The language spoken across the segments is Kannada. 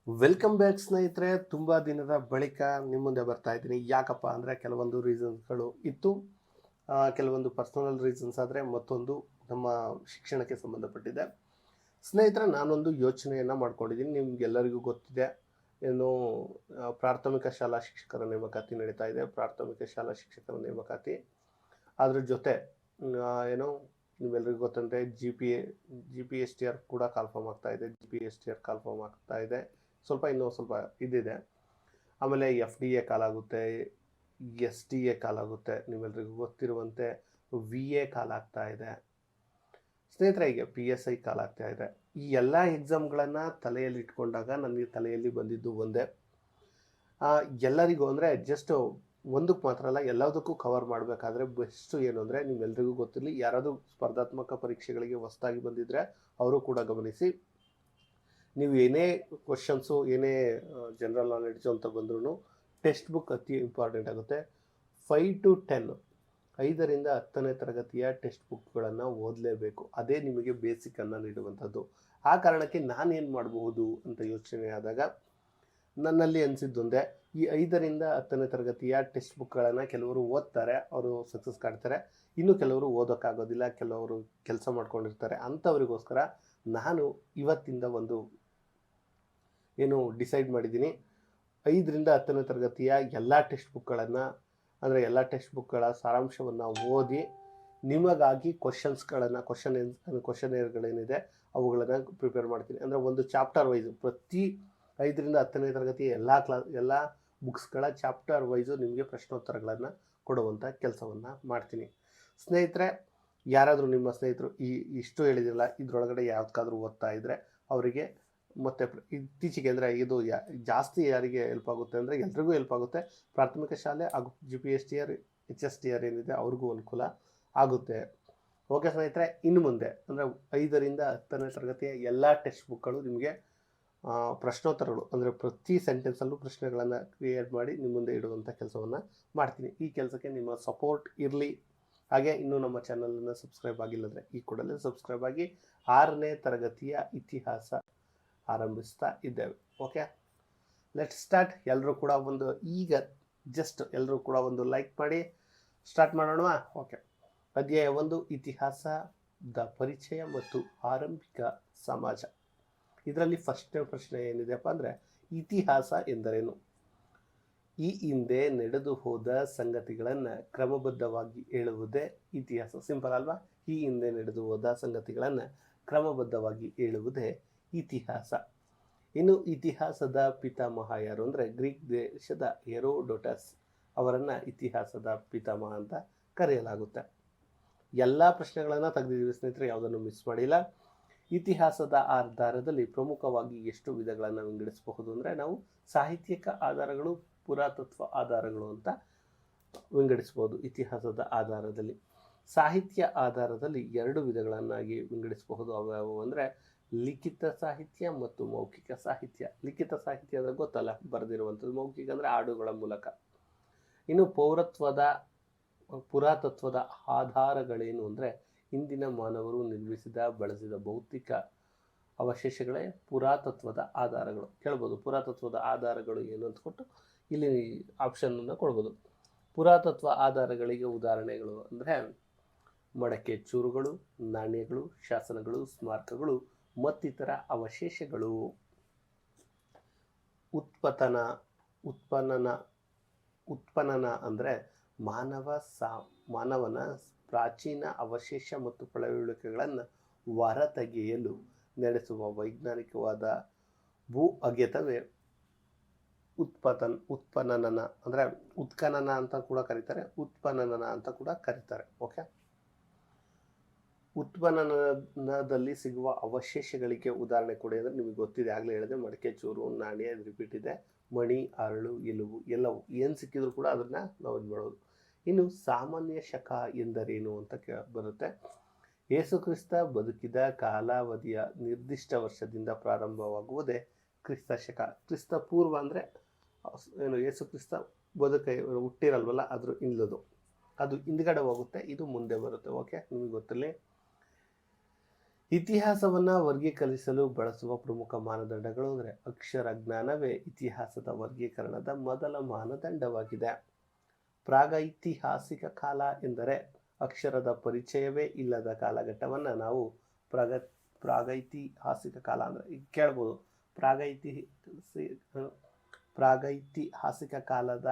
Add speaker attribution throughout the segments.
Speaker 1: ವೆಲ್ಕಮ್ ಬ್ಯಾಕ್ ಸ್ನೇಹಿತರೆ. ತುಂಬ ದಿನದ ಬಳಿಕ ನಿಮ್ಮ ಮುಂದೆ ಬರ್ತಾ ಇದ್ದೀನಿ. ಯಾಕಪ್ಪ ಅಂದರೆ ಕೆಲವೊಂದು ರೀಸನ್ಸ್ಗಳು ಇತ್ತು. ಕೆಲವೊಂದು ಪರ್ಸನಲ್ ರೀಸನ್ಸ್ ಆದರೆ ಮತ್ತೊಂದು ನಮ್ಮ ಶಿಕ್ಷಣಕ್ಕೆ ಸಂಬಂಧಪಟ್ಟಿದೆ. ಸ್ನೇಹಿತರೆ, ನಾನೊಂದು ಯೋಚನೆಯನ್ನು ಮಾಡ್ಕೊಂಡಿದ್ದೀನಿ. ನಿಮ್ಗೆಲ್ಲರಿಗೂ ಗೊತ್ತಿದೆ, ಏನು ಪ್ರಾಥಮಿಕ ಶಾಲಾ ಶಿಕ್ಷಕರ ನೇಮಕಾತಿ ನಡೀತಾ ಇದೆ. ಪ್ರಾಥಮಿಕ ಶಾಲಾ ಶಿಕ್ಷಕರ ನೇಮಕಾತಿ ಅದ್ರ ಜೊತೆ ಏನು ನಿಮ್ಮೆಲ್ಲರಿಗೂ ಗೊತ್ತಂತೆ G P S T R ಕೂಡ ಕಾಲ್ಫಾರ್ಮ್ ಆಗ್ತಾ ಇದೆ. G P S T R call form ಆಗ್ತಾ ಇದೆ. ಇನ್ನೂ ಸ್ವಲ್ಪ ಇದಿದೆ. ಆಮೇಲೆ FDA ಕಾಲಾಗುತ್ತೆ, SDA ಕಾಲಾಗುತ್ತೆ. ನಿಮ್ಮೆಲ್ಲರಿಗೂ ಗೊತ್ತಿರುವಂತೆ VA ಕಾಲಾಗ್ತಾ ಇದೆ. ಸ್ನೇಹಿತರೆ, ಈಗ PSI ಕಾಲಾಗ್ತಾ ಇದೆ. ಈ ಎಲ್ಲ ಎಕ್ಸಾಮ್ಗಳನ್ನು ತಲೆಯಲ್ಲಿ ಇಟ್ಕೊಂಡಾಗ ನನಗೆ ತಲೆಯಲ್ಲಿ ಬಂದಿದ್ದು ಒಂದೇ, ಎಲ್ಲರಿಗೂ ಅಂದರೆ ಜಸ್ಟ್ ಒಂದಕ್ಕೆ ಮಾತ್ರ ಅಲ್ಲ, ಎಲ್ಲದಕ್ಕೂ ಕವರ್ ಮಾಡಬೇಕಾದ್ರೆ ಬೆಸ್ಟು ಏನು ಅಂದರೆ, ನಿಮ್ಮೆಲ್ರಿಗೂ ಗೊತ್ತಿರಲಿ, ಯಾರಾದರೂ ಸ್ಪರ್ಧಾತ್ಮಕ ಪರೀಕ್ಷೆಗಳಿಗೆ ಹೊಸದಾಗಿ ಬಂದಿದ್ದರೆ ಅವರು ಕೂಡ ಗಮನಿಸಿ. ನೀವು ಏನೇ ಕ್ವಶನ್ಸು, ಏನೇ ಜನರಲ್ ನಾಲೆಡ್ಜು ಅಂತ ಬಂದ್ರೂ ಟೆಕ್ಸ್ಟ್ ಬುಕ್ ಅತಿ ಇಂಪಾರ್ಟೆಂಟ್ ಆಗುತ್ತೆ. 5 to 10 5ರಿಂದ 10ನೇ ತರಗತಿಯ ಟೆಕ್ಸ್ಟ್ ಬುಕ್ಗಳನ್ನು ಓದಲೇಬೇಕು. ಅದೇ ನಿಮಗೆ ಬೇಸಿಕನ್ನು ನೀಡುವಂಥದ್ದು. ಆ ಕಾರಣಕ್ಕೆ ನಾನೇನು ಮಾಡಬಹುದು ಅಂತ ಯೋಚನೆ ಆದಾಗ ನನ್ನಲ್ಲಿ ಅನಿಸಿದ್ದೊಂದೇ, ಈ 5ರಿಂದ 10ನೇ ತರಗತಿಯ ಟೆಕ್ಸ್ಟ್ ಬುಕ್ಗಳನ್ನು ಕೆಲವರು ಓದ್ತಾರೆ, ಅವರು ಸಕ್ಸಸ್ ಕಾಡ್ತಾರೆ. ಇನ್ನು ಕೆಲವರು ಓದೋಕ್ಕಾಗೋದಿಲ್ಲ, ಕೆಲವರು ಕೆಲಸ ಮಾಡ್ಕೊಂಡಿರ್ತಾರೆ. ಅಂಥವರಿಗೋಸ್ಕರ ನಾನು ಇವತ್ತಿಂದ ಒಂದು ಏನು ಡಿಸೈಡ್ ಮಾಡಿದ್ದೀನಿ. 5ರಿಂದ 10ನೇ ತರಗತಿಯ ಎಲ್ಲ ಟೆಕ್ಸ್ಟ್ ಬುಕ್ಗಳನ್ನು, ಅಂದರೆ ಎಲ್ಲ ಟೆಕ್ಸ್ಟ್ ಬುಕ್ಗಳ ಸಾರಾಂಶವನ್ನು ಓದಿ ನಿಮಗಾಗಿ ಕ್ವಶನೇರ್ಗಳೇನಿದೆ ಅವುಗಳನ್ನು ಪ್ರಿಪೇರ್ ಮಾಡ್ತೀನಿ. ಅಂದರೆ ಒಂದು ಚಾಪ್ಟರ್ ವೈಸು ಪ್ರತಿ 5ರಿಂದ 10ನೇ ತರಗತಿಯ ಎಲ್ಲ ಬುಕ್ಸ್ಗಳ ಚಾಪ್ಟರ್ ವೈಸು ನಿಮಗೆ ಪ್ರಶ್ನೋತ್ತರಗಳನ್ನು ಕೊಡುವಂಥ ಕೆಲಸವನ್ನು ಮಾಡ್ತೀನಿ. ಸ್ನೇಹಿತರೆ, ಯಾರಾದರೂ ನಿಮ್ಮ ಸ್ನೇಹಿತರು ಇಷ್ಟು ಹೇಳಿದಿಲ್ಲ ಇದರೊಳಗಡೆ ಯಾವುದಕ್ಕಾದರೂ ಓದ್ತಾ ಇದ್ದರೆ ಅವರಿಗೆ ಮತ್ತು ಇತ್ತೀಚೆಗೆ ಅಂದರೆ ಇದು ಜಾಸ್ತಿ ಯಾರಿಗೆ ಹೆಲ್ಪ್ ಆಗುತ್ತೆ ಅಂದರೆ ಎಲ್ರಿಗೂ ಹೆಲ್ಪ್ ಆಗುತ್ತೆ. ಪ್ರಾಥಮಿಕ ಶಾಲೆ ಹಾಗೂ GPSTR HSTR ಏನಿದೆ ಅವ್ರಿಗೂ ಅನುಕೂಲ ಆಗುತ್ತೆ. ಓಕೆ ಸ್ನೇಹಿತರೆ, ಇನ್ನು ಮುಂದೆ ಅಂದರೆ 5ರಿಂದ 10ನೇ ತರಗತಿಯ ಎಲ್ಲ ಟೆಕ್ಸ್ಟ್ ಬುಕ್ಗಳು ನಿಮಗೆ ಪ್ರಶ್ನೋತ್ತರಗಳು, ಅಂದರೆ ಪ್ರತಿ ಸೆಂಟೆನ್ಸಲ್ಲೂ ಪ್ರಶ್ನೆಗಳನ್ನು ಕ್ರಿಯೇಟ್ ಮಾಡಿ ನಿಮ್ಮ ಮುಂದೆ ಇಡುವಂಥ ಕೆಲಸವನ್ನು ಮಾಡ್ತೀನಿ. ಈ ಕೆಲಸಕ್ಕೆ ನಿಮ್ಮ ಸಪೋರ್ಟ್ ಇರಲಿ. ಹಾಗೆ ಇನ್ನೂ ನಮ್ಮ ಚಾನಲನ್ನು ಸಬ್ಸ್ಕ್ರೈಬ್ ಆಗಿಲ್ಲದ್ರೆ ಈ ಕೂಡಲೇ ಸಬ್ಸ್ಕ್ರೈಬ್ ಆಗಿ 6ನೇ ತರಗತಿಯ ಇತಿಹಾಸ ಆರಂಭಿಸ್ತಾ ಇದ್ದೇವೆ. Okay, let start. ಎಲ್ಲರೂ ಕೂಡ ಎಲ್ಲರೂ ಕೂಡ ಒಂದು ಲೈಕ್ ಮಾಡಿ ಸ್ಟಾರ್ಟ್ ಮಾಡೋಣ. ಓಕೆ, ಅಧ್ಯಾಯ 1, ಇತಿಹಾಸದ ಪರಿಚಯ ಮತ್ತು ಆರಂಭಿಕ ಸಮಾಜ. ಇದರಲ್ಲಿ ಫಸ್ಟ್ ಪ್ರಶ್ನೆ ಏನಿದೆಯಪ್ಪ ಅಂದರೆ, ಇತಿಹಾಸ ಎಂದರೇನು? ಈ ಹಿಂದೆ ನಡೆದು ಹೋದ ಸಂಗತಿಗಳನ್ನು ಕ್ರಮಬದ್ಧವಾಗಿ ಹೇಳುವುದೇ ಇತಿಹಾಸ. ಸಿಂಪಲ್ ಅಲ್ವಾ? ಈ ಹಿಂದೆ ನಡೆದು ಹೋದ ಸಂಗತಿಗಳನ್ನು ಕ್ರಮಬದ್ಧವಾಗಿ ಹೇಳುವುದೇ ಇತಿಹಾಸ. ಇನ್ನು ಇತಿಹಾಸದ ಪಿತಾಮಹ ಯಾರು ಅಂದರೆ, ಗ್ರೀಕ್ ದೇಶದ ಹೆರೋಡೋಟಸ್ ಅವರನ್ನು ಇತಿಹಾಸದ ಪಿತಾಮಹ ಅಂತ ಕರೆಯಲಾಗುತ್ತೆ. ಎಲ್ಲ ಪ್ರಶ್ನೆಗಳನ್ನು ತೆಗೆದಿದ್ದೀವಿ ಸ್ನೇಹಿತರೆ, ಯಾವುದನ್ನು ಮಿಸ್ ಮಾಡಿಲ್ಲ. ಇತಿಹಾಸದ ಆಧಾರದಲ್ಲಿ ಪ್ರಮುಖವಾಗಿ ಎಷ್ಟು ವಿಧಗಳನ್ನು ವಿಂಗಡಿಸಬಹುದು ಅಂದರೆ, ನಾವು ಸಾಹಿತ್ಯಿಕ ಆಧಾರಗಳು, ಪುರಾತತ್ವ ಆಧಾರಗಳು ಅಂತ ವಿಂಗಡಿಸ್ಬೋದು. ಇತಿಹಾಸದ ಆಧಾರದಲ್ಲಿ ಸಾಹಿತ್ಯ ಆಧಾರದಲ್ಲಿ 2 ವಿಧಗಳನ್ನಾಗಿ ವಿಂಗಡಿಸಬಹುದು. ಅವು ಅಂದರೆ ಲಿಖಿತ ಸಾಹಿತ್ಯ ಮತ್ತು ಮೌಖಿಕ ಸಾಹಿತ್ಯ. ಲಿಖಿತ ಸಾಹಿತ್ಯ ಅಂದರೆ ಗೊತ್ತಲ್ಲ, ಬರೆದಿರುವಂಥದ್ದು. ಮೌಖಿಕ ಅಂದರೆ ಹಾಡುಗಳ ಮೂಲಕ. ಇನ್ನು ಪುರಾತತ್ವದ ಆಧಾರಗಳೇನು ಅಂದರೆ, ಇಂದಿನ ಮಾನವರು ಬಳಸಿದ ಭೌತಿಕ ಅವಶೇಷಗಳೇ ಪುರಾತತ್ವದ ಆಧಾರಗಳು. ಕೇಳ್ಬೋದು, ಪುರಾತತ್ವದ ಆಧಾರಗಳು ಏನು ಅಂತ ಕೊಟ್ಟು ಇಲ್ಲಿ ಆಪ್ಷನನ್ನು ಕೊಡ್ಬೋದು. ಪುರಾತತ್ವ ಆಧಾರಗಳಿಗೆ ಉದಾಹರಣೆಗಳು ಅಂದರೆ ಮಡಕೆ ಚೂರುಗಳು, ನಾಣ್ಯಗಳು, ಶಾಸನಗಳು, ಸ್ಮಾರಕಗಳು ಮತ್ತಿತರ ಅವಶೇಷಗಳು. ಉತ್ಪನ್ನನ ಅಂದರೆ ಮಾನವನ ಪ್ರಾಚೀನ ಅವಶೇಷ ಮತ್ತು ಪಳೆಯುಳಿಕೆಗಳನ್ನು ಹೊರತೆಗೆಯಲು ನಡೆಸುವ ವೈಜ್ಞಾನಿಕವಾದ ಭೂ ಅಗೆತವೇ ಉತ್ಖನನ ಅಂದರೆ ಉತ್ಖನನ ಅಂತ ಕೂಡ ಕರೀತಾರೆ, ಉತ್ಖನನ ಅಂತ ಕೂಡ ಕರೀತಾರೆ. ಓಕೆ, ಉತ್ಖನನದಲ್ಲಿ ಸಿಗುವ ಅವಶೇಷಗಳಿಗೆ ಉದಾಹರಣೆ ಕೊಡಿ ಅಂದರೆ ನಿಮಗೆ ಗೊತ್ತಿದೆ, ಆಗಲೇ ಹೇಳಿದೆ, ಮಡಕೆ ಚೂರು, ನಾಣ್ಯ, ರಿಪೀಟ್ ಇದೆ, ಮಣಿ, ಅರಳು, ಎಲುಬು ಎಲ್ಲವೂ ಏನು ಸಿಕ್ಕಿದ್ರು ಕೂಡ ಅದನ್ನು ನಾವು ಇದು ಮಾಡೋದು. ಇನ್ನು ಸಾಮಾನ್ಯ ಶಕ ಎಂದರೇನು ಅಂತ ಬರುತ್ತೆ. ಯೇಸುಕ್ರಿಸ್ತ ಬದುಕಿದ ಕಾಲಾವಧಿಯ ನಿರ್ದಿಷ್ಟ ವರ್ಷದಿಂದ ಪ್ರಾರಂಭವಾಗುವುದೇ ಕ್ರಿಸ್ತ ಶಕ. ಕ್ರಿಸ್ತ ಪೂರ್ವ ಅಂದರೆ ಏನು, ಯೇಸುಕ್ರಿಸ್ತ ಹುಟ್ಟಿರಲ್ವಲ್ಲ ಅದ್ರ ಇಲ್ಲದು, ಅದು ಹಿಂದ್ಗಡೆ ಹೋಗುತ್ತೆ, ಇದು ಮುಂದೆ ಬರುತ್ತೆ. ಓಕೆ, ನಿಮಗೆ ಗೊತ್ತಿರಲಿ. ಇತಿಹಾಸವನ್ನು ವರ್ಗೀಕರಿಸಲು ಬಳಸುವ ಪ್ರಮುಖ ಮಾನದಂಡಗಳು ಅಂದರೆ ಅಕ್ಷರ ಜ್ಞಾನವೇ ಇತಿಹಾಸದ ವರ್ಗೀಕರಣದ ಮೊದಲ ಮಾನದಂಡವಾಗಿದೆ. ಪ್ರಾಗೈತಿಹಾಸಿಕ ಕಾಲ ಎಂದರೆ ಅಕ್ಷರದ ಪರಿಚಯವೇ ಇಲ್ಲದ ಕಾಲಘಟ್ಟವನ್ನು ನಾವು ಪ್ರಾಗೈತಿಹಾಸಿಕ ಕಾಲ ಅಂದರೆ ಈಗ ಕೇಳ್ಬೋದು. ಪ್ರಾಗೈತಿಹಾಸಿಕ ಕಾಲದ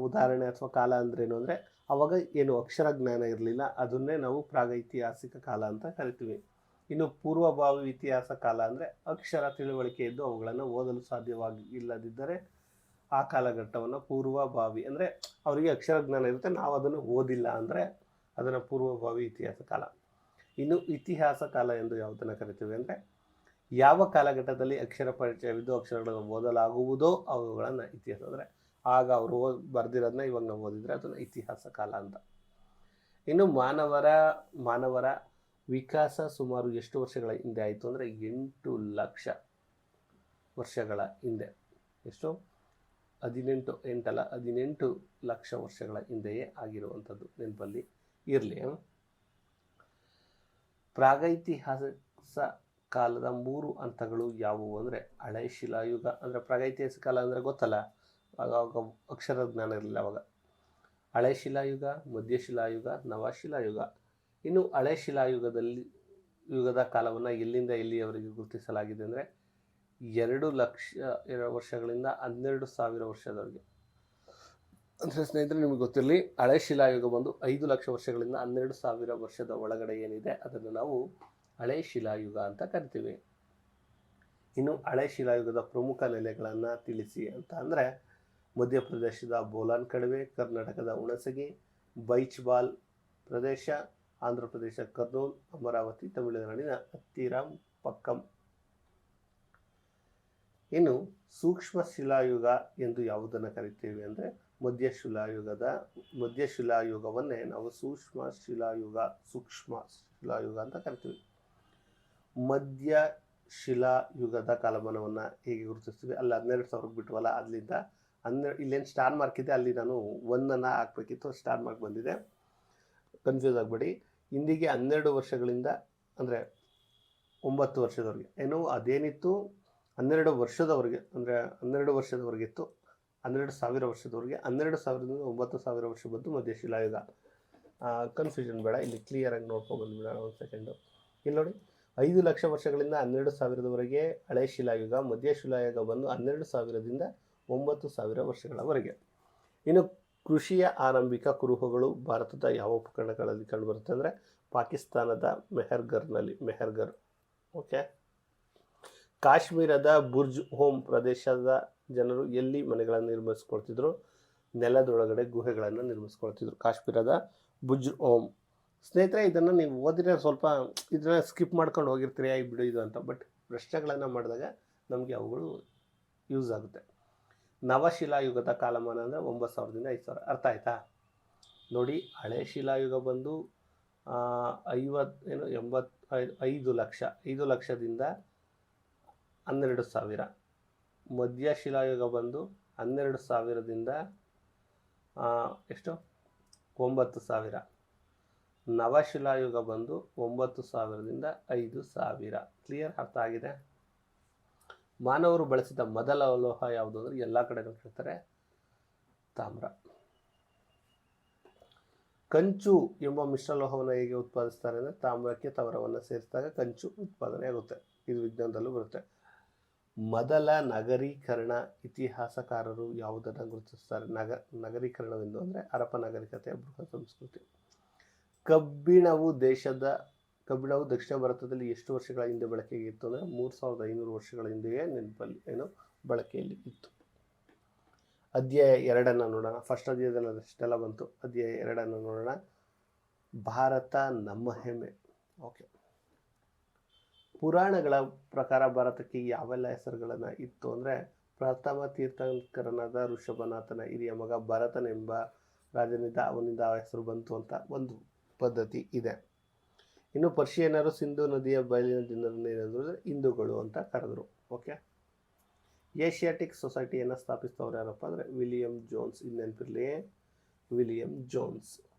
Speaker 1: ಉದಾಹರಣೆ ಅಥವಾ ಕಾಲ ಅಂದ್ರೇನು ಅಂದರೆ ಅವಾಗ ಏನು ಅಕ್ಷರ ಜ್ಞಾನ ಇರಲಿಲ್ಲ, ಅದನ್ನೇ ನಾವು ಪ್ರಾಗೈತಿಹಾಸಿಕ ಕಾಲ ಅಂತ ಕರಿತೀವಿ. ಇನ್ನು ಪೂರ್ವಭಾವಿ ಇತಿಹಾಸ ಕಾಲ ಅಂದರೆ ಅಕ್ಷರ ತಿಳುವಳಿಕೆ ಇದ್ದು ಅವುಗಳನ್ನು ಓದಲು ಸಾಧ್ಯವಾಗಿ ಇಲ್ಲದಿದ್ದರೆ ಆ ಕಾಲಘಟ್ಟವನ್ನು ಪೂರ್ವಭಾವಿ ಅಂದರೆ ಅವರಿಗೆ ಅಕ್ಷರ ಜ್ಞಾನ ಇರುತ್ತೆ, ನಾವು ಅದನ್ನು ಓದಿಲ್ಲ ಅಂದರೆ ಅದನ್ನು ಪೂರ್ವಭಾವಿ ಇತಿಹಾಸ ಕಾಲ. ಇನ್ನು ಇತಿಹಾಸ ಕಾಲ ಎಂದು ಯಾವುದನ್ನು ಕರಿತೀವಿ ಅಂದರೆ ಯಾವ ಕಾಲಘಟ್ಟದಲ್ಲಿ ಅಕ್ಷರ ಪರಿಚಯವಿದ್ದು ಅಕ್ಷರಗಳನ್ನು ಓದಲಾಗುವುದೋ ಅವುಗಳನ್ನು ಇತಿಹಾಸ ಅಂದರೆ ಆಗ ಅವರು ಬರೆದಿರೋದನ್ನ ಇವಾಗ ನಾವು ಓದಿದರೆ ಅದನ್ನು ಇತಿಹಾಸ ಕಾಲ ಅಂತ. ಇನ್ನು ಮಾನವರ ವಿಕಾಸ ಸುಮಾರು ಎಷ್ಟು ವರ್ಷಗಳ ಹಿಂದೆ ಆಯಿತು ಅಂದರೆ 8 ಲಕ್ಷ ವರ್ಷಗಳ ಹಿಂದೆ. ಎಷ್ಟು? 18 ಲಕ್ಷ ವರ್ಷಗಳ ಹಿಂದೆಯೇ ಆಗಿರುವಂಥದ್ದು, ನೆನಪಲ್ಲಿ ಇರಲಿ. ಪ್ರಾಗೈತಿಹಾಸ ಕಾಲದ 3 ಹಂತಗಳು ಯಾವುವು ಅಂದರೆ ಹಳೆ ಶಿಲಾಯುಗ ಅಂದರೆ ಪ್ರಾಗೈತಿಹಾಸಿಕ ಕಾಲ ಅಂದರೆ ಗೊತ್ತಲ್ಲ, ಆವಾಗ ಅಕ್ಷರ ಜ್ಞಾನ ಇರಲಿಲ್ಲ ಅವಾಗ. ಹಳೆ ಶಿಲಾಯುಗ, ಮಧ್ಯಶಿಲಾಯುಗ, ನವಶಿಲಾಯುಗ. ಇನ್ನು ಹಳೆ ಯುಗದ ಕಾಲವನ್ನು ಎಲ್ಲಿಂದ ಎಲ್ಲಿಯವರೆಗೆ ಗುರುತಿಸಲಾಗಿದೆ ಅಂದರೆ 2 ಲಕ್ಷ ವರ್ಷಗಳಿಂದ 12,000 ವರ್ಷದವರೆಗೆ. ಅಂದರೆ ಸ್ನೇಹಿತರೆ ನಿಮಗೆ ಗೊತ್ತಿರಲಿ, ಹಳೆ ಶಿಲಾಯುಗ ಬಂದು 5 ಲಕ್ಷ ವರ್ಷಗಳಿಂದ 12,000 ವರ್ಷದ ಒಳಗಡೆ ಏನಿದೆ ಅದನ್ನು ನಾವು ಹಳೆ ಶಿಲಾಯುಗ ಅಂತ ಕರಿತೀವಿ. ಇನ್ನು ಹಳೆ ಶಿಲಾಯುಗದ ಪ್ರಮುಖ ನೆಲೆಗಳನ್ನು ತಿಳಿಸಿ ಅಂತ ಅಂದರೆ ಮಧ್ಯಪ್ರದೇಶದ ಬೋಲಾನ್ ಕಣಿವೆ, ಕರ್ನಾಟಕದ ಹುಣಸಗಿ, ಬೈಚ್ಬಾಲ್ ಪ್ರದೇಶ, ಆಂಧ್ರ ಪ್ರದೇಶ ಕರ್ನೂಲ್, ಅಮರಾವತಿ, ತಮಿಳುನಾಡಿನ ಅತ್ತಿರಾಂಪಕ್ಕಂ. ಇನ್ನು ಸೂಕ್ಷ್ಮ ಶಿಲಾಯುಗ ಎಂದು ಯಾವುದನ್ನು ಕರಿತೀವಿ ಅಂದರೆ ಮಧ್ಯಶಿಲಾಯುಗವನ್ನೇ ನಾವು ಸೂಕ್ಷ್ಮ ಶಿಲಾಯುಗ ಅಂತ ಕರಿತೀವಿ. ಮಧ್ಯಶಿಲಾಯುಗದ ಕಾಲಮಾನವನ್ನು ಹೇಗೆ ಗುರುತಿಸ್ತೀವಿ? ಅಲ್ಲಿ 12,000 ಬಿಟ್ವಲ್ಲ, ಅಲ್ಲಿಂದ ಇಲ್ಲೇನು ಸ್ಟಾರ್ ಮಾರ್ಕ್ ಇದೆ, ಅಲ್ಲಿ ನಾನು 1 ಹಾಕಬೇಕಿತ್ತು, ಸ್ಟಾರ್ ಮಾರ್ಕ್ ಬಂದಿದೆ, ಕನ್ಫ್ಯೂಸ್ ಆಗಬೇಡಿ. ಇಂದಿಗೆ 12 ವರ್ಷಗಳಿಂದ ಅಂದರೆ 9 ವರ್ಷದವರೆಗೆ ಏನು ಅದೇನಿತ್ತು 12 ವರ್ಷದವರೆಗೆ ಅಂದರೆ 12 ವರ್ಷದವರೆಗಿತ್ತು, 12,000 ವರ್ಷದವರೆಗೆ, 12,000ದಿಂದ 9,000 ವರ್ಷ ಬಂದು ಮಧ್ಯಶಿಲಾಯುಗ. ಕನ್ಫ್ಯೂಷನ್ ಬೇಡ, ಇಲ್ಲಿ ಕ್ಲಿಯರಾಗಿ ನೋಡ್ಕೊಂಡು ಬಂದ್ಬಿಡೋಣ. ಒಂದು ಸೆಕೆಂಡು. ಇಲ್ಲಿ ನೋಡಿ, 5 ಲಕ್ಷ ವರ್ಷಗಳಿಂದ 12,000ದವರೆಗೆ ಹಳೆ ಶಿಲಾಯುಗ, ಮಧ್ಯಶಿಲಾಯುಗ ಬಂದು 12,000ದಿಂದ 9,000 ವರ್ಷಗಳವರೆಗೆ. ಇನ್ನು ಕೃಷಿಯ ಆರಂಭಿಕ ಕುರುಹುಗಳು ಭಾರತದ ಯಾವ ಉಪಖಂಡಗಳಲ್ಲಿ ಕಂಡುಬರುತ್ತೆ ಅಂದರೆ ಪಾಕಿಸ್ತಾನದ ಮೆಹರ್ಗರ್. ಓಕೆ. ಕಾಶ್ಮೀರದ ಬುರ್ಜ್ ಹೋಮ್ ಪ್ರದೇಶದ ಜನರು ಎಲ್ಲಿ ಮನೆಗಳನ್ನು ನಿರ್ಮಿಸ್ಕೊಳ್ತಿದ್ರು? ನೆಲದೊಳಗಡೆ ಗುಹೆಗಳನ್ನು ನಿರ್ಮಿಸ್ಕೊಳ್ತಿದ್ರು. ಕಾಶ್ಮೀರದ ಬುರ್ಜ್ ಹೋಮ್. ಸ್ನೇಹಿತರೆ, ಇದನ್ನು ನೀವು ಓದಿದ್ರೆ ಸ್ವಲ್ಪ ಇದನ್ನು ಸ್ಕಿಪ್ ಮಾಡ್ಕೊಂಡು ಹೋಗಿರ್ತೀರಿ, ಆಗಿ ಬಿಡು ಇದು ಅಂತ. ಬಟ್ ಪ್ರಶ್ನೆಗಳನ್ನು ಮಾಡಿದಾಗ ನಮಗೆ ಅವುಗಳು ಯೂಸ್ ಆಗುತ್ತೆ. ನವಶಿಲಾಯುಗದ ಕಾಲಮಾನ ಅಂದರೆ 9,000ದಿಂದ 5,000. ಅರ್ಥ ಆಯ್ತಾ? ನೋಡಿ, ಹಳೆ ಶಿಲಾಯುಗ ಬಂದು 5 ಲಕ್ಷದಿಂದ 12,000. ಮಧ್ಯ ಶಿಲಾಯುಗ ಬಂದು 12,000ದಿಂದ ಎಷ್ಟು? 9,000. ನವಶಿಲಾಯುಗ ಬಂದು 9,000ದಿಂದ 5,000. ಕ್ಲಿಯರ್? ಅರ್ಥ ಆಗಿದೆ? ಮಾನವರು ಬಳಸಿದ ಮೊದಲ ಲೋಹ ಯಾವುದು ಅಂದರೆ ಎಲ್ಲ ಕಡೆ ಕೇಳ್ತಾರೆ, ತಾಮ್ರ. ಕಂಚು ಎಂಬ ಮಿಶ್ರಲೋಹವನ್ನು ಹೇಗೆ ಉತ್ಪಾದಿಸ್ತಾರೆ ಅಂದರೆ ತಾಮ್ರಕ್ಕೆ ತವರವನ್ನು ಸೇರಿಸಿದಾಗ ಕಂಚು ಉತ್ಪಾದನೆ ಆಗುತ್ತೆ. ಇದು ವಿಜ್ಞಾನದಲ್ಲೂ ಬರುತ್ತೆ. ಮೊದಲ ನಗರೀಕರಣ ಇತಿಹಾಸಕಾರರು ಯಾವುದನ್ನು ಗುರುತಿಸ್ತಾರೆ? ನಗರೀಕರಣವೆಂದು ಅಂದರೆ ಹರಪ್ಪ ನಾಗರಿಕತೆಯ ಬೃಹತ್ ಸಂಸ್ಕೃತಿ. ಕಬ್ಬಿಣವು ದಕ್ಷಿಣ ಭಾರತದಲ್ಲಿ ಎಷ್ಟು ವರ್ಷಗಳ ಹಿಂದೆ ಬಳಕೆಗೆ ಇತ್ತು ಅಂದರೆ 3,500 ವರ್ಷಗಳ ಹಿಂದೆಯೇ ಬಳಕೆಯಲ್ಲಿ ಇತ್ತು. ಅಧ್ಯಾಯ 2 ನೋಡೋಣ. ಫಸ್ಟ್ ಅಧ್ಯಾಯದಲ್ಲಿ ಅಷ್ಟೆಲ್ಲ ಬಂತು. ಅಧ್ಯಾಯ 2 ನೋಡೋಣ. ಭಾರತ ನಮ್ಮ ಹೆಮ್ಮೆ. ಓಕೆ. ಪುರಾಣಗಳ ಪ್ರಕಾರ ಭಾರತಕ್ಕೆ ಯಾವೆಲ್ಲ ಹೆಸರುಗಳನ್ನು ಇತ್ತು ಅಂದರೆ ಪ್ರಥಮ ತೀರ್ಥಂಕರನಾದ ಋಷಭನಾಥನ ಹಿರಿಯ ಮಗ ಭರತನೆಂಬ ರಾಜನಿಂದ ಅವನಿಂದ ಆ ಹೆಸರು ಬಂತು ಅಂತ ಒಂದು ಪದ್ಧತಿ ಇದೆ. ಇನ್ನು ಪರ್ಷಿಯನ್ನರು ಸಿಂಧು ನದಿಯ ಬಯಲಿನ ಜನರನ್ನು ಏನಂದ್ರು ಹಿಂದೂಗಳು ಅಂತ ಕರೆದರು. ಓಕೆ. ಏಷಿಯಾಟಿಕ್ ಸೊಸೈಟಿಯನ್ನು ಸ್ಥಾಪಿಸಿದವರು ಯಾರಪ್ಪ ಅಂದರೆ ವಿಲಿಯಂ ಜೋನ್ಸ್. ಇದು ನೆನಪಿರಲಿ, ವಿಲಿಯಂ ಜೋನ್ಸ್.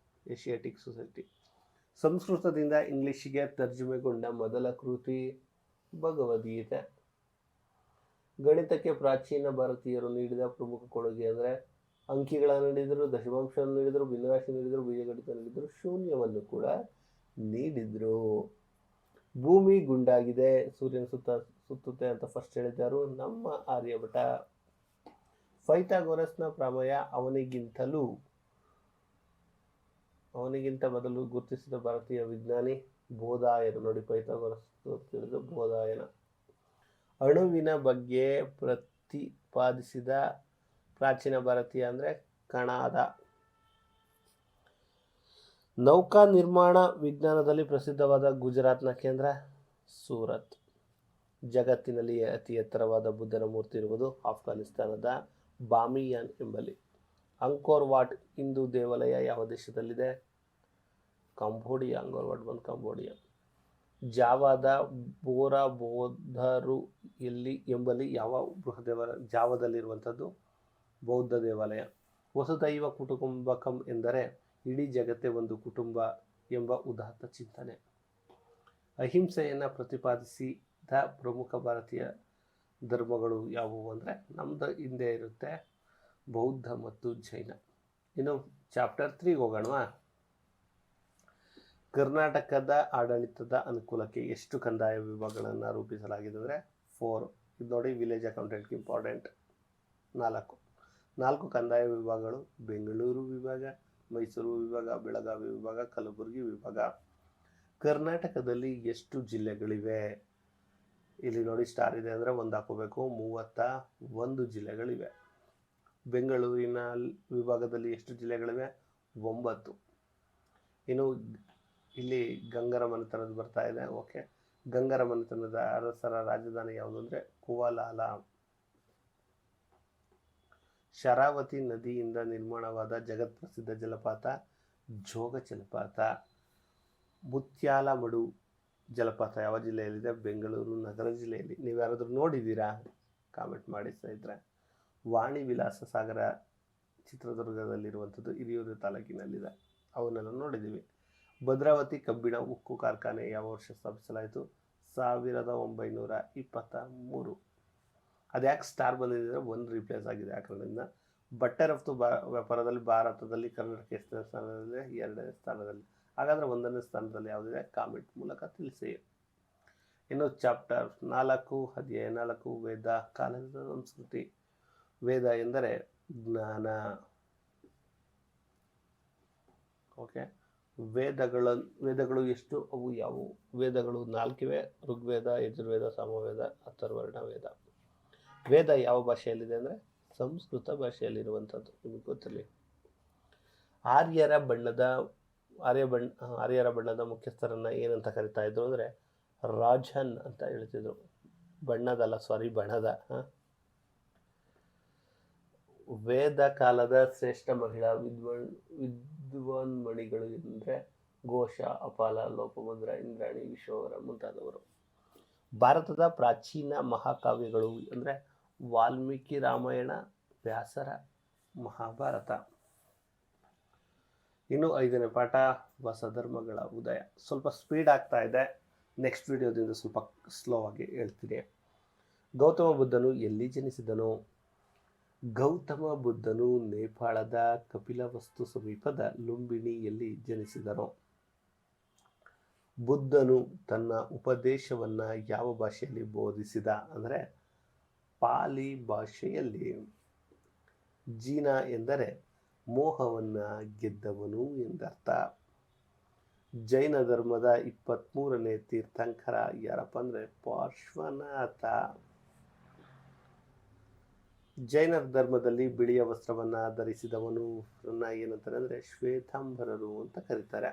Speaker 1: Asiatic Society. ಸಂಸ್ಕೃತದಿಂದ ಇಂಗ್ಲಿಷಿಗೆ ತರ್ಜುಮೆಗೊಂಡ ಮೊದಲ ಕೃತಿ ಭಗವದ್ಗೀತೆ. ಗಣಿತಕ್ಕೆ ಪ್ರಾಚೀನ ಭಾರತೀಯರು ನೀಡಿದ ಪ್ರಮುಖ ಕೊಡುಗೆ ಅಂದರೆ ಅಂಕಿಗಳನ್ನು ನೀಡಿದರು, ದಶಮಾಂಶವನ್ನು ನೀಡಿದರು, ಭಿನ್ನರಾಶಿ ನೀಡಿದರು, ಬೀಜಗಣಿತ ನೀಡಿದರು, ಶೂನ್ಯವನ್ನು ಕೂಡ ನೀಡಿದರು. ಭೂಮಿ ಗುಂಡಾಗಿದೆ, ಸೂರ್ಯನ ಸುತ್ತುತ್ತೆ ಅಂತ ಫಸ್ಟ್ ಹೇಳಿದ್ದಾರು ನಮ್ಮ ಆರ್ಯಭಟ. ಪೈಥಾಗೊರಸ್ನ ಪ್ರಮೇಯ ಅವನಿಗಿಂತ ಮೊದಲು ಗುರುತಿಸಿದ ಭಾರತೀಯ ವಿಜ್ಞಾನಿ ಬೋಧಾಯನ. ನೋಡಿ, ಪೈಥಾಗೊರಸ್ ತಿಳಿದು ಬೋಧಾಯನ. ಅಣುವಿನ ಬಗ್ಗೆ ಪ್ರತಿಪಾದಿಸಿದ ಪ್ರಾಚೀನ ಭಾರತೀಯ ಅಂದರೆ ಕಣಾದ. ನೌಕಾ ನಿರ್ಮಾಣ ವಿಜ್ಞಾನದಲ್ಲಿ ಪ್ರಸಿದ್ಧವಾದ ಗುಜರಾತ್ನ ಕೇಂದ್ರ ಸೂರತ್. ಜಗತ್ತಿನಲ್ಲಿ ಅತಿ ಎತ್ತರವಾದ ಬುದ್ಧನ ಮೂರ್ತಿ ಇರುವುದು ಆಫ್ಘಾನಿಸ್ತಾನದ ಬಾಮಿಯಾನ್ ಎಂಬಲ್ಲಿ. ಅಂಕೋರ್ ವಾಟ್ ಹಿಂದೂ ದೇವಾಲಯ ಯಾವ ದೇಶದಲ್ಲಿದೆ? ಕಂಬೋಡಿಯಾ. ಅಂಕೋರ್ ವಾಟ್ ಬಂದು ಕಂಬೋಡಿಯಾ. ಜಾವಾದ ಬೋರಾ ಬೌದ್ಧರು ಎಂಬಲ್ಲಿ ಯಾವ ಜಾವದಲ್ಲಿರುವಂಥದ್ದು ಬೌದ್ಧ ದೇವಾಲಯ. ವಸುದೈವ ಕುಟುಂಬಕಂ ಎಂದರೆ ಇಡೀ ಜಗತ್ತೇ ಒಂದು ಕುಟುಂಬ ಎಂಬ ಉದಾತ್ತ ಚಿಂತನೆ. ಅಹಿಂಸೆಯನ್ನು ಪ್ರತಿಪಾದಿಸಿದ ಪ್ರಮುಖ ಭಾರತೀಯ ಧರ್ಮಗಳು ಯಾವುವು ಅಂದರೆ ನಮ್ಮದು ಹಿಂದೆ ಇರುತ್ತೆ ಬೌದ್ಧ ಮತ್ತು ಜೈನ. ಇನ್ನು ಚಾಪ್ಟರ್ 3 ಹೋಗೋಣವಾ? ಕರ್ನಾಟಕದ ಆಡಳಿತದ ಅನುಕೂಲಕ್ಕೆ ಎಷ್ಟು ಕಂದಾಯ ವಿಭಾಗಗಳನ್ನು ರೂಪಿಸಲಾಗಿದೆ ಅಂದರೆ 4. ಇದು ನೋಡಿ, ವಿಲೇಜ್ ಅಕೌಂಟೆಂಟ್ಗೆ ಇಂಪಾರ್ಟೆಂಟ್. 4 ಕಂದಾಯ ವಿಭಾಗಗಳು: ಬೆಂಗಳೂರು ವಿಭಾಗ, ಮೈಸೂರು ವಿಭಾಗ, ಬೆಳಗಾವಿ ವಿಭಾಗ, ಕಲಬುರಗಿ ವಿಭಾಗ. ಕರ್ನಾಟಕದಲ್ಲಿ ಎಷ್ಟು ಜಿಲ್ಲೆಗಳಿವೆ? ಇಲ್ಲಿ ನೋಡಿ ಸ್ಟಾರ್ ಇದೆ ಅಂದರೆ 1 ಹಾಕೋಬೇಕು. 31 ಜಿಲ್ಲೆಗಳಿವೆ. ಬೆಂಗಳೂರಿನ ವಿಭಾಗದಲ್ಲಿ ಎಷ್ಟು ಜಿಲ್ಲೆಗಳಿವೆ? 9. ಇನ್ನು ಇಲ್ಲಿ ಗಂಗರ ಮನೆತನದ ಬರ್ತಾ ಇದೆ. ಓಕೆ, ಗಂಗರ ಮನೆತನದ ಅರಸರ ರಾಜಧಾನಿ ಯಾವುದು ಅಂದರೆ ಕುವಲಾಲ. ಶರಾವತಿ ನದಿಯಿಂದ ನಿರ್ಮಾಣವಾದ ಜಗತ್ಪ್ರಸಿದ್ಧ ಜಲಪಾತ ಜೋಗ ಜಲಪಾತ. ಮುತ್ಯಾಲಮಡು ಜಲಪಾತ ಯಾವ ಜಿಲ್ಲೆಯಲ್ಲಿದೆ? ಬೆಂಗಳೂರು ನಗರ ಜಿಲ್ಲೆಯಲ್ಲಿ. ನೀವು ಯಾರಾದರೂ ನೋಡಿದ್ದೀರಾ? ಕಾಮೆಂಟ್ ಮಾಡಿ ಸ್ನೇಹಿತರೆ. ವಾಣಿ ವಿಲಾಸ ಸಾಗರ ಚಿತ್ರದುರ್ಗದಲ್ಲಿರುವಂಥದ್ದು ಹಿರಿಯೂರು ತಾಲೂಕಿನಲ್ಲಿದೆ. ಅವನ್ನೆಲ್ಲ ನೋಡಿದ್ದೀವಿ. ಭದ್ರಾವತಿ ಕಬ್ಬಿಣ ಉಕ್ಕು ಕಾರ್ಖಾನೆ ಯಾವ ವರ್ಷ ಸ್ಥಾಪಿಸಲಾಯಿತು? 1923. ಅದ್ಯಾಕೆ ಸ್ಟಾರ್ ಬಂದಿದೆ ಅಂದರೆ 1 ರೀಪ್ಲೇಸ್ ಆಗಿದೆ ಆ ಕಾರಣದಿಂದ. ಬಟ್ಟೆ ರಫ್ತು ವ್ಯಾಪಾರದಲ್ಲಿ ಭಾರತದಲ್ಲಿ ಕರ್ನಾಟಕ ಎಷ್ಟನೇ ಸ್ಥಾನದಲ್ಲಿದೆ? 2ನೇ ಸ್ಥಾನದಲ್ಲಿ. ಹಾಗಾದರೆ 1ನೇ ಸ್ಥಾನದಲ್ಲಿ ಯಾವುದಿದೆ? ಕಾಮೆಂಟ್ ಮೂಲಕ ತಿಳಿಸಿ. ಇನ್ನು ಚಾಪ್ಟರ್ 4 ಅಧ್ಯಾಯ 4 ವೇದ ಕಾಲದ ಸಂಸ್ಕೃತಿ. ವೇದ ಎಂದರೆ ಜ್ಞಾನ. ಓಕೆ, ವೇದಗಳು ಎಷ್ಟು? ಅವು ಯಾವುವು? ವೇದಗಳು 4 ಋಗ್ವೇದ, ಯಜುರ್ವೇದ, ಸಾಮವೇದ, ಅಥರ್ವರ್ಣ ವೇದ. ವೇದ ಯಾವ ಭಾಷೆಯಲ್ಲಿದೆ ಅಂದರೆ ಸಂಸ್ಕೃತ ಭಾಷೆಯಲ್ಲಿರುವಂಥದ್ದು, ನಿಮಗೆ ಗೊತ್ತಿರಲಿ. ಆರ್ಯರ ಬಣ್ಣದ ಮುಖ್ಯಸ್ಥರನ್ನ ಏನಂತ ಕರಿತಾ ಇದ್ರು ಅಂದರೆ ರಾಜನ್ ಅಂತ ಹೇಳ್ತಿದ್ರು. ಬಣದ. ವೇದ ಕಾಲದ ಶ್ರೇಷ್ಠ ಮಹಿಳಾ ವಿದ್ವಾನ್ಮಣಿಗಳು ಅಂದರೆ ಘೋಷ, ಅಪಾಲ, ಲೋಪಮುದ್ರ, ಇಂದ್ರಾಣಿ, ವಿಶ್ವವರ ಮುಂತಾದವರು. ಭಾರತದ ಪ್ರಾಚೀನ ಮಹಾಕಾವ್ಯಗಳು ಅಂದರೆ ವಾಲ್ಮೀಕಿ ರಾಮಾಯಣ, ವ್ಯಾಸರ ಮಹಾಭಾರತ. ಇನ್ನು 5ನೇ ಪಾಠ ಹೊಸ ಧರ್ಮಗಳ ಉದಯ. ಸ್ವಲ್ಪ ಸ್ಪೀಡ್ ಆಗ್ತಾ ಇದೆ, ನೆಕ್ಸ್ಟ್ ವಿಡಿಯೋದಿಂದ ಸ್ವಲ್ಪ ಸ್ಲೋ ಆಗಿ ಹೇಳ್ತೀನಿ. ಗೌತಮ ಬುದ್ಧನು ಎಲ್ಲಿ ಜನಿಸಿದನು? ಗೌತಮ ಬುದ್ಧನು ನೇಪಾಳದ ಕಪಿಲವಸ್ತು ಸಮೀಪದ ಲುಂಬಿನಿಯಲ್ಲಿ ಜನಿಸಿದನು. ಬುದ್ಧನು ತನ್ನ ಉಪದೇಶವನ್ನ ಯಾವ ಭಾಷೆಯಲ್ಲಿ ಬೋಧಿಸಿದ ಅಂದರೆ ಪಾಲಿ ಭಾಷೆಯಲ್ಲಿ. ಜೀನ ಎಂದರೆ ಮೋಹವನ್ನ ಗೆದ್ದವನು ಎಂದರ್ಥ. ಜೈನ ಧರ್ಮದ 23ನೇ ತೀರ್ಥಂಕರ ಯಾರಪ್ಪ ಅಂದರೆ ಪಾರ್ಶ್ವನಾಥ. ಜೈನ ಧರ್ಮದಲ್ಲಿ ಬಿಳಿಯ ವಸ್ತ್ರವನ್ನ ಧರಿಸಿದವನು ಏನಂತಾರೆ ಅಂದರೆ ಶ್ವೇತಾಂಬರರು ಅಂತ ಕರೀತಾರೆ.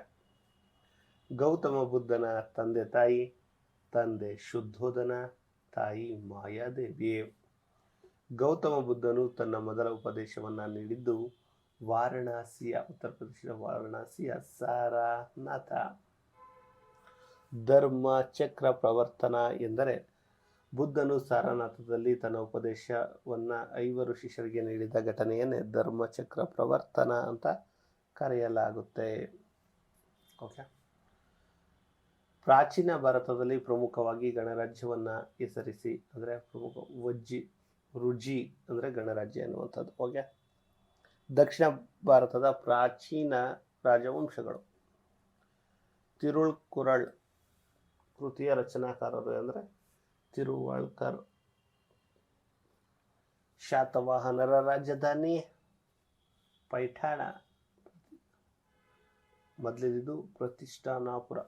Speaker 1: ಗೌತಮ ಬುದ್ಧನ ತಂದೆ ಶುದ್ಧೋಧನ, ತಾಯಿ ಮಾಯಾದೇವಿ. ಗೌತಮ ಬುದ್ಧನು ತನ್ನ ಮೊದಲ ಉಪದೇಶವನ್ನ ನೀಡಿದ್ದು ಉತ್ತರ ಪ್ರದೇಶದ ವಾರಣಾಸಿಯ ಸಾರನಾಥ. ಧರ್ಮ ಚಕ್ರ ಪ್ರವರ್ತನ ಎಂದರೆ ಬುದ್ಧನು ಸಾರನಾಥದಲ್ಲಿ ತನ್ನ ಉಪದೇಶವನ್ನ 5 ಶಿಷ್ಯರಿಗೆ ನೀಡಿದ ಘಟನೆಯನ್ನೇ ಧರ್ಮಚಕ್ರ ಪ್ರವರ್ತನ ಅಂತ ಕರೆಯಲಾಗುತ್ತೆ. ಓಕೆ, ಪ್ರಾಚೀನ ಭಾರತದಲ್ಲಿ ಪ್ರಮುಖವಾಗಿ ಗಣರಾಜ್ಯವನ್ನು ಹೆಸರಿಸಿ, ಅಂದರೆ ಪ್ರಮುಖ ರುಜಿ ಅಂದರೆ ಗಣರಾಜ್ಯ ಎನ್ನುವಂಥದ್ದು. ಓಕೆ. ದಕ್ಷಿಣ ಭಾರತದ ಪ್ರಾಚೀನ ರಾಜವಂಶಗಳು. ತಿರುಳ್ಕುರಳ್ ಕೃತಿಯ ರಚನಾಕಾರರು ಅಂದರೆ ತಿರುವಳ್ಕರ್. ಶಾತವಾಹನರ ರಾಜಧಾನಿ ಪೈಠಾಣ. ಮೊದಲಿದ್ದು ಪ್ರತಿಷ್ಠಾನಾಪುರ.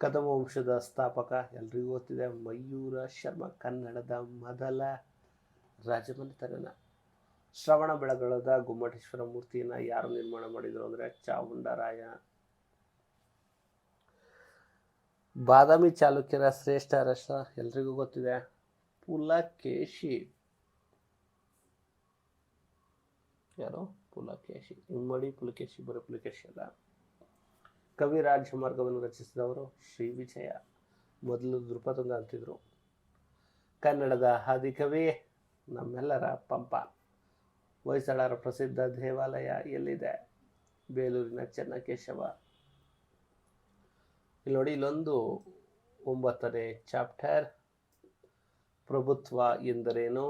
Speaker 1: ಕದಮ ವಂಶದ ಸ್ಥಾಪಕ ಎಲ್ರಿಗೂ ಗೊತ್ತಿದೆ, ಮಯೂರ ಶರ್ಮ. ಕನ್ನಡದ ಮೊದಲ ರಾಜಮನೆತನ. ಶ್ರವಣ ಬೆಳಗೊಳದ ಗೊಮ್ಮಟೇಶ್ವರ ಮೂರ್ತಿಯನ್ನು ಯಾರು ನಿರ್ಮಾಣ ಮಾಡಿದರು ಅಂದರೆ ಚಾವುಂಡರಾಯ. ಬಾದಾಮಿ ಚಾಲುಕ್ಯರ ಶ್ರೇಷ್ಠ ಅರಸ ಎಲ್ರಿಗೂ ಗೊತ್ತಿದೆ, ಪುಲಕೇಶಿ. ಯಾರು? ಪುಲಕೇಶಿ. ಇಮ್ಮಡಿ ಪುಲಕೇಶಿ, ಬರೀ ಪುಲಕೇಶಿ ಅಲ್ಲ. ಕವಿ ರಾಜಮಾರ್ಗವನ್ನು ರಚಿಸಿದವರು ಶ್ರೀ ವಿಜಯ. ಮೊದಲು ದೃಪತುಂಗ ಅಂತಿದ್ರು. ಕನ್ನಡದ ಆದಿಕವಿ ನಮ್ಮೆಲ್ಲರ ಪಂಪ. ಹೊಯ್ಸಳರ ಪ್ರಸಿದ್ಧ ದೇವಾಲಯ ಎಲ್ಲಿದೆ? ಬೇಲೂರಿನ ಚೆನ್ನಕೇಶವ. ಇಲ್ಲಿ ನೋಡಿ, ಇಲ್ಲೊಂದು 9ನೇ ಚಾಪ್ಟರ್, ಪ್ರಭುತ್ವ ಎಂದರೇನು,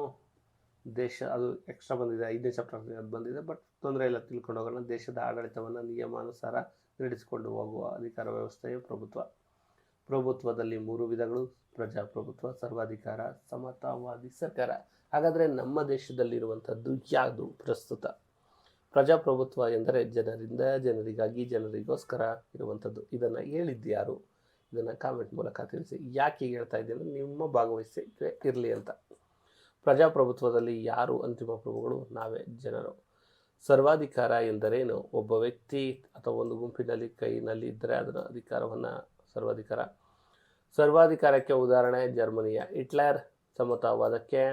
Speaker 1: ದೇಶ. ಅದು ಎಕ್ಸ್ಟ್ರಾ ಬಂದಿದೆ, 5ನೇ ಚಾಪ್ಟರ್ ಅದು ಬಂದಿದೆ, ಬಟ್ ತೊಂದರೆ ಇಲ್ಲ, ತಿಳ್ಕೊಂಡು ಹೋಗೋಣ. ದೇಶದ ಆಡಳಿತವನ್ನು ನಿಯಮಾನುಸಾರ ನಡೆಸಿಕೊಂಡು ಹೋಗುವ ಅಧಿಕಾರ ವ್ಯವಸ್ಥೆಯು ಪ್ರಭುತ್ವ. ಪ್ರಭುತ್ವದಲ್ಲಿ 3 ವಿಧಗಳು: ಪ್ರಜಾಪ್ರಭುತ್ವ, ಸರ್ವಾಧಿಕಾರ, ಸಮತಾವಾದಿ ಸರ್ಕಾರ. ಹಾಗಾದರೆ ನಮ್ಮ ದೇಶದಲ್ಲಿರುವಂಥದ್ದು ಯಾವುದು ಪ್ರಸ್ತುತ? ಪ್ರಜಾಪ್ರಭುತ್ವ ಎಂದರೆ ಜನರಿಂದ, ಜನರಿಗಾಗಿ, ಜನರಿಗೋಸ್ಕರ ಇರುವಂಥದ್ದು. ಇದನ್ನು ಹೇಳಿದ್ಯಾರು? ಇದನ್ನು ಕಾಮೆಂಟ್ ಮೂಲಕ ತಿಳಿಸಿ. ಯಾಕೆ ಹೇಳ್ತಾ ಇದ್ದೀನಿ ಅಂದರೆ ನಿಮ್ಮ ಭಾಗವಹಿಸಿಕೆ ಇರಲಿ ಅಂತ. ಪ್ರಜಾಪ್ರಭುತ್ವದಲ್ಲಿ ಯಾರು ಅಂತಿಮ ಪ್ರಭುಗಳು? ನಾವೇ, ಜನರು. ಸರ್ವಾಧಿಕಾರ ಎಂದರೇನು? ಒಬ್ಬ ವ್ಯಕ್ತಿ ಅಥವಾ ಒಂದು ಗುಂಪಿನಲ್ಲಿ ಕೈನಲ್ಲಿ ಇದ್ದರೆ ಅದರ ಅಧಿಕಾರವನ್ನು ಸರ್ವಾಧಿಕಾರ. ಸರ್ವಾಧಿಕಾರಕ್ಕೆ ಉದಾಹರಣೆ ಜರ್ಮನಿಯ ಹಿಟ್ಲರ್. ಸಮತಾವಾದಕ್ಕೆ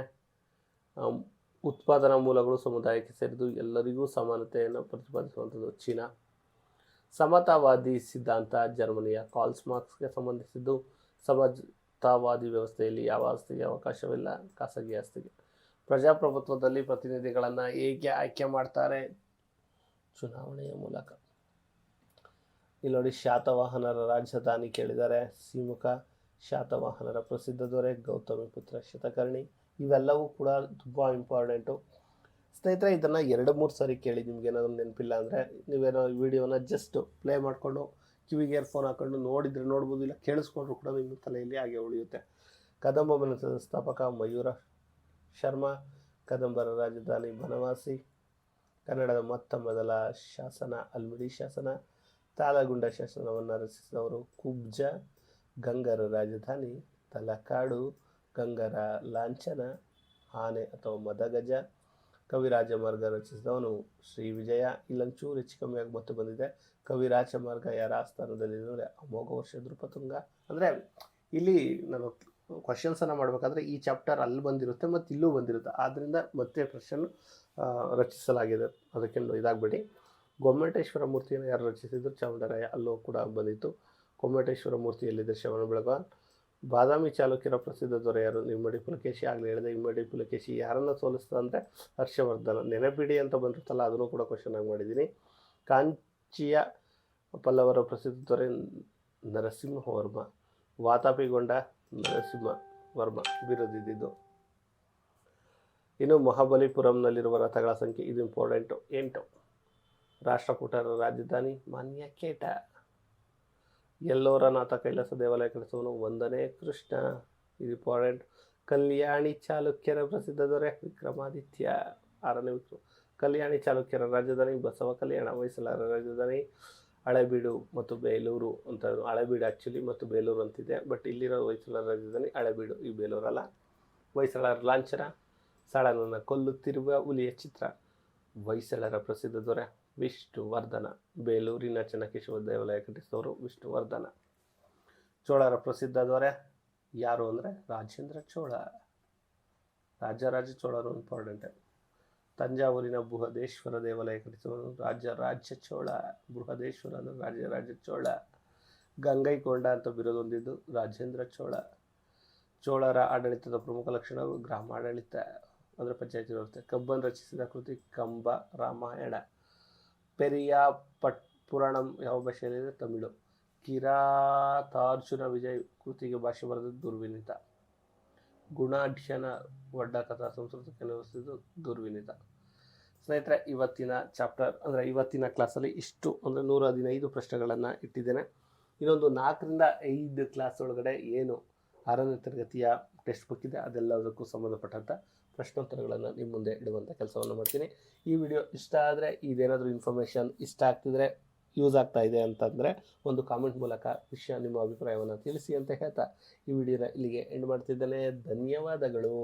Speaker 1: ಉತ್ಪಾದನಾ ಮೂಲಗಳು ಸಮುದಾಯಕ್ಕೆ ಸೇರಿದು ಎಲ್ಲರಿಗೂ ಸಮಾನತೆಯನ್ನು ಪ್ರತಿಪಾದಿಸುವಂಥದ್ದು ಚೀನಾ. ಸಮತಾವಾದಿ ಸಿದ್ಧಾಂತ ಜರ್ಮನಿಯ ಕಾರ್ಲ್ ಮಾರ್ಕ್ಸ್ಗೆ ಸಂಬಂಧಿಸಿದ್ದು. ಸಮತಾವಾದಿ ವ್ಯವಸ್ಥೆಯಲ್ಲಿ ಯಾವ ಆಸ್ತಿಗೆ ಅವಕಾಶವಿಲ್ಲ, ಖಾಸಗಿ ಆಸ್ತಿಗೆ. ಪ್ರಜಾಪ್ರಭುತ್ವದಲ್ಲಿ ಪ್ರತಿನಿಧಿಗಳನ್ನು ಹೇಗೆ ಆಯ್ಕೆ ಮಾಡ್ತಾರೆ? ಚುನಾವಣೆಯ ಮೂಲಕ. ಇಲ್ಲಿ ನೋಡಿ, ಶಾತವಾಹನರ ರಾಜಧಾನಿ ಕೇಳಿದ್ದಾರೆ, ಸಿಮುಖ. ಶಾತವಾಹನರ ಪ್ರಸಿದ್ಧ ದೊರೆ ಗೌತಮಿಪುತ್ರ ಶತಕರ್ಣಿ. ಇವೆಲ್ಲವೂ ಕೂಡ ತುಂಬ ಇಂಪಾರ್ಟೆಂಟು ಸ್ನೇಹಿತರೆ. ಇದನ್ನು 2-3 ಸಾರಿ ಕೇಳಿ. ನಿಮ್ಗೇನಾದ್ರು ನೆನಪಿಲ್ಲ ಅಂದರೆ ನೀವೇನೋ ವಿಡಿಯೋನ ಜಸ್ಟ್ ಪ್ಲೇ ಮಾಡಿಕೊಂಡು ಕಿವಿಗೆ ಇಯರ್ಫೋನ್ ಹಾಕೊಂಡು ನೋಡಿದರೆ ನೋಡ್ಬೋದು, ಇಲ್ಲ ಕೇಳಿಸ್ಕೊಂಡ್ರು ಕೂಡ ನಿಮ್ಮ ತಲೆಯಲ್ಲಿ ಹಾಗೆ ಉಳಿಯುತ್ತೆ. ಕದಂಬ ಮನೆತನದ ಸ್ಥಾಪಕ ಮಯೂರ ಶರ್ಮ. ಕದಂಬರ ರಾಜಧಾನಿ ಬನವಾಸಿ. ಕನ್ನಡದ ಮೊದಲ ಶಾಸನ ಅಲ್ಮಿಡಿ ಶಾಸನ. ತಾಳಗುಂಡ ಶಾಸನವನ್ನು ರಚಿಸಿದವರು ಕುಬ್ಜ. ಗಂಗರ ರಾಜಧಾನಿ ತಲಕಾಡು. ಗಂಗರ ಲಾಂಛನ ಆನೆ ಅಥವಾ ಮದಗಜ. ಕವಿರಾಜಮಾರ್ಗ ರಚಿಸಿದವನು ಶ್ರೀ ವಿಜಯ. ಇಲ್ಲೊಂಚೂರು ಹೆಚ್ಚು ಕಮ್ಮಿಯಾಗಿ ಮತ್ತೆ ಬಂದಿದೆ. ಕವಿರಾಜಮಾರ್ಗ ಯಾರ ಆಸ್ಥಾನದಲ್ಲಿದೆ ಅಂದರೆ ಅಮೋಘ ವರ್ಷ ನೃಪತುಂಗ. ಅಂದರೆ ಇಲ್ಲಿ ನಾನು ಕ್ವಶನ್ಸನ್ನು ಮಾಡಬೇಕಾದ್ರೆ ಈ ಚಾಪ್ಟರ್ ಅಲ್ಲಿ ಬಂದಿರುತ್ತೆ ಮತ್ತು ಇಲ್ಲೂ ಬಂದಿರುತ್ತೆ, ಆದ್ದರಿಂದ ಮತ್ತೆ ಕ್ವಶನ್ ರಚಿಸಲಾಗಿದೆ, ಅದಕ್ಕೆ ಇದಾಗಬೇಡಿ. ಗೊಮ್ಮಟೇಶ್ವರ ಮೂರ್ತಿಯನ್ನು ಯಾರು ರಚಿಸಿದ್ರು? ಚಾಮುಂಡರಾಯ. ಅಲ್ಲೂ ಕೂಡ ಬಂದಿತ್ತು. ಗೊಮ್ಮಟೇಶ್ವರ ಮೂರ್ತಿ ಎಲ್ಲಿದೆ? ಶ್ರವಣ ಬೆಳಗೊಳ. ಬಾದಾಮಿ ಚಾಲುಕ್ಯರ ಪ್ರಸಿದ್ಧ ದೊರೆ ಯಾರು? ಇಮ್ಮಡಿ ಪುಲಕೇಶಿ. ಆಗಲೇ ಹೇಳಿದೆ. ಇಮ್ಮಡಿ ಪುಲಕೇಶಿ ಯಾರನ್ನು ಸೋಲಿಸ್ತಾ ಅಂದರೆ ಹರ್ಷವರ್ಧನ. ನೆನಪಿಡಿ ಅಂತ ಬಂದಿರುತ್ತಲ್ಲ, ಅದನ್ನು ಕೂಡ ಕ್ವಶನ್ ಆಗಿ ಮಾಡಿದ್ದೀನಿ. ಕಾಂಚಿಯ ಪಲ್ಲವರ ಪ್ರಸಿದ್ಧ ದೊರೆ ನರಸಿಂಹವರ್ಮ. ವಾತಾಪಿಗೊಂಡ ನರಸಿಂಹವರ್ಮ ಬಿರುದಿದ್ದು. ಇನ್ನು ಮಹಾಬಲಿಪುರಂನಲ್ಲಿರುವ ರಥಗಳ ಸಂಖ್ಯೆ, ಇದು ಇಂಪಾರ್ಟೆಂಟು, 8. ರಾಷ್ಟ್ರಕೂಟರ ರಾಜಧಾನಿ ಮಾನ್ಯಕೇಟ. ಎಲ್ಲೋರನಾಥ ಕೈಲಾಸ ದೇವಾಲಯ ಕಟ್ಟಿಸುವನು 1ನೇ ಕೃಷ್ಣ. ಇದು ಇಂಪಾರ್ಟೆಂಟ್. ಕಲ್ಯಾಣಿ ಚಾಲುಕ್ಯರ ಪ್ರಸಿದ್ಧ ದೊರೆ ವಿಕ್ರಮಾದಿತ್ಯ. 6ನೇ ವಿಕ್ರಮ. ಕಲ್ಯಾಣಿ ಚಾಲುಕ್ಯರ ರಾಜಧಾನಿ ಬಸವ ಕಲ್ಯಾಣ. ಹೊಯ್ಸಳರ ರಾಜಧಾನಿ ಹಳೆಬೀಡು ಮತ್ತು ಬೇಲೂರು ಅಂತ. ಹಳೆಬೀಡು ಆ್ಯಕ್ಚುಲಿ ಮತ್ತು ಬೇಲೂರು ಅಂತಿದೆ, ಬಟ್ ಇಲ್ಲಿರೋ ಹೊಯ್ಸಳರ ರಾಜಧಾನಿ ಹಳೆಬೀಡು, ಈ ಬೇಲೂರಲ್ಲ. ಹೊಯ್ಸಳರ ಲಾಂಛನ ಸಳನನ್ನು ಕೊಲ್ಲುತ್ತಿರುವ ಹುಲಿಯ ಚಿತ್ರ. ಹೊಯ್ಸಳರ ಪ್ರಸಿದ್ಧ ದೊರೆ ವಿಷ್ಣುವರ್ಧನ. ಬೇಲೂರಿನ ಚೆನ್ನಕೇಶವ ದೇವಾಲಯ ಕಟ್ಟಿಸಿದವರು ವಿಷ್ಣುವರ್ಧನ. ಚೋಳರ ಪ್ರಸಿದ್ಧ ದೊರೆ ಯಾರು ಅಂದರೆ ರಾಜೇಂದ್ರ ಚೋಳ. ರಾಜರಾಜ ಚೋಳರು ಇಂಪಾರ್ಟೆಂಟ್. ತಂಜಾವೂರಿನ ಬೃಹದೇಶ್ವರ ದೇವಾಲಯ ಕಟ್ಟಿಸುವವರು ರಾಜರಾಜ ಚೋಳ. ಬೃಹದೇಶ್ವರ ಅಂದರೆ ರಾಜರಾಜ ಚೋಳ. ಗಂಗೈಕೊಂಡ ಅಂತ ಬಿರುದೊಂದಿದ್ದು ರಾಜೇಂದ್ರ ಚೋಳ. ಚೋಳರ ಆಡಳಿತದ ಪ್ರಮುಖ ಲಕ್ಷಣಗಳು ಗ್ರಾಮಾಡಳಿತ ಅಂದರೆ ಪಂಚಾಯತಿ ವ್ಯವಸ್ಥೆ. ಕಬ್ಬನ್ ರಚಿಸಿದ ಕೃತಿ ಕಂಬ ರಾಮಾಯಣ. ಪೆರಿಯ ಪುರಾಣಂ ಯಾವ ಭಾಷೆಯಲ್ಲಿದೆ? ತಮಿಳು. ಕಿರಾತಾರ್ಜುನ ವಿಜಯ್ ಕೃತಿಗೆ ಭಾಷೆ ಬರೆದದ್ದು ದುರ್ವಿನೀತ. ಗುಣಾಢ್ಯನ ಒಡ್ಡ ಕಥಾ ಸಂಸ್ಕೃತಕ್ಕೆ ಅನುವಾದಿಸಿದ್ದು ದುರ್ವಿನೀತ. ಸ್ನೇಹಿತರೆ, ಇವತ್ತಿನ ಚಾಪ್ಟರ್ ಅಂದರೆ ಇವತ್ತಿನ ಕ್ಲಾಸಲ್ಲಿ ಇಷ್ಟು ಅಂದರೆ 115 ಪ್ರಶ್ನೆಗಳನ್ನು ಇಟ್ಟಿದ್ದೇನೆ. ಇನ್ನೊಂದು 4ರಿಂದ 5 ಕ್ಲಾಸ್ ಒಳಗಡೆ ಏನು 6ನೇ ತರಗತಿಯ ಟೆಕ್ಸ್ಟ್ ಬುಕ್ ಇದೆ ಅದೆಲ್ಲದಕ್ಕೂ ಸಂಬಂಧಪಟ್ಟಂಥ ಪ್ರಶ್ನೋತ್ತರಗಳನ್ನು ನಿಮ್ಮ ಮುಂದೆ ಇಡುವಂಥ ಕೆಲಸವನ್ನು ಮಾಡ್ತೀನಿ. ಈ ವಿಡಿಯೋ ಇಷ್ಟ ಆದರೆ, ಇದೇನಾದರೂ ಇನ್ಫಾರ್ಮೇಷನ್ ಇಷ್ಟ ಆಗ್ತಿದ್ರೆ, ಯೂಸ್ ಆಗ್ತಾ ಇದೆ ಅಂತಂದರೆ ಒಂದು ಕಾಮೆಂಟ್ ಮೂಲಕ ನಿಮ್ಮ ಅಭಿಪ್ರಾಯವನ್ನು ತಿಳಿಸಿ ಅಂತ ಹೇಳ್ತಾ ಈ ವಿಡಿಯೋನ ಇಲ್ಲಿಗೆ ಎಂಡ್ ಮಾಡ್ತಿದ್ದೇನೆ. ಧನ್ಯವಾದಗಳು.